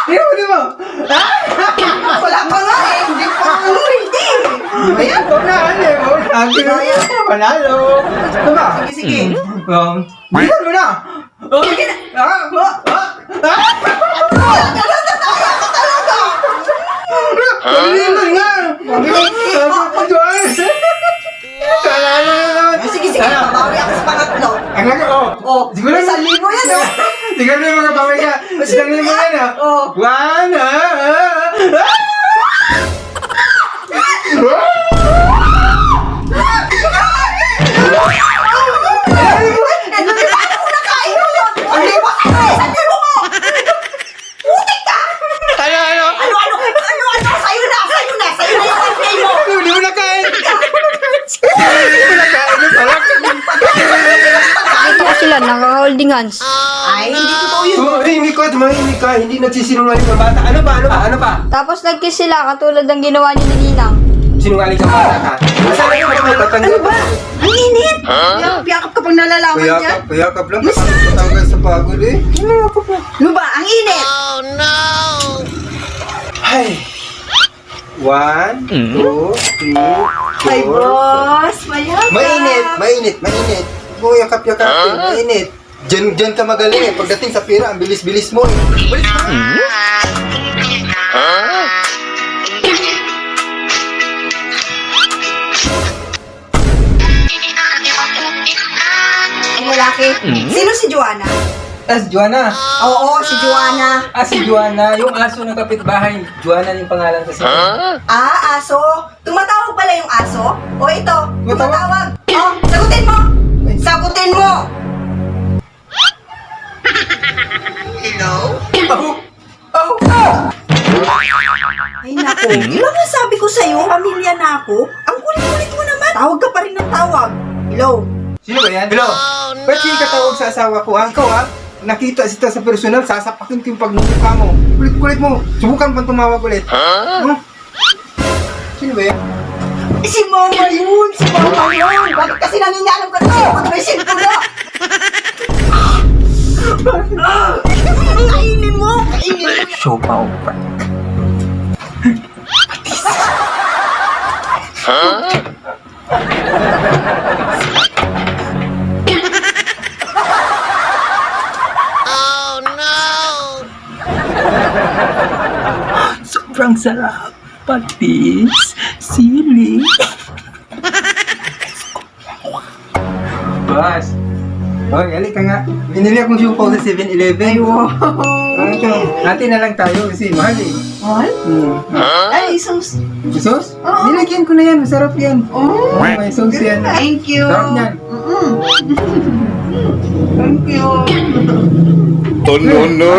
Huli mo! Wala pa nga eh. Hindi pa hindi. Ayan, huwag na, Akin na yan. Panalo. Ano ba? Sige, sige. Bilisan mo na! Sige na. Bilisan nga! Sige, sige. Babawi ako sa pangatlo. Ang laki, Oh, Siguro na. 1,000 yan oh. Siguro na mga pamay ka. Isang limo yan Oh. One, Paano ko nakain mo yun? Ang libo ka eh! Saan libo mo? Putik ka! Ano? Ano? Sa'yo na yung birthday mo! Hindi mo nakain. Hindi mo nakain yung salak. Ito ko sila, naka-holding hands. Ay, hindi totoo yun. Tumahimik ka. Hindi nagsisinungaling ng bata. Ano pa? Tapos nag-kiss sila, katulad ng ginawa niyo ni Ninang. Sinungaling ka bata ka. Asan na yung Ano ba? Ang init! Piyakap ka pang nalalaman niya. Kuyakap lang. Tanggal sa pagod eh. Ano ba? Ang init! Ay. 1, 2, 3, 4. Ay, boss! Mayakap! Mainit. Yakap-yakapin. Mainit. Diyan ka magaling eh. Pagdating sa pira, ang bilis-bilis mo eh. Bilis mo. Ang lalaki. Sino si Joanna? Si Joanna. Oo, si Joanna. Si Joanna. Yung aso ng kapitbahay. Joanna yung pangalan kasi. Aso. Tumatawag pala yung aso? O ito, Tumatawag? tumatawag. Oh, sagutin mo! Sagutin mo! Hello? Ay naku, di ba nga sabi ko sa'yo, pamilya na ako? Ang kulit-kulit mo naman. Tawag ka pa rin ng tawag. Hello? Sino ba yan? Hello? Ba't yung katawag sa asawa ko? Ikaw ha? Nakita sita sa personal, sasapakin ko yung pagmumukha mo. Kulit-kulit mo. Subukan pang tumawag ulit. Sino ba yan? Si Mama yun! Si Mama yun! Bakit kasi nangingialam ka na sa'yo kung may silpo mo? Kainin mo! Kainin mo! Show pa over. Sobrang sarap. Patis, sili. Boss. Gali ka nga. Binili akong siupaw sa 7-Eleven. Natin na lang tayo kasi mahal eh. Mahal? Ay, sus. Sus? Oo. Nilagyan ko na yan. Masarap yan. May sauce yan. Thank you. Sarap yan. Thank you. Oh no.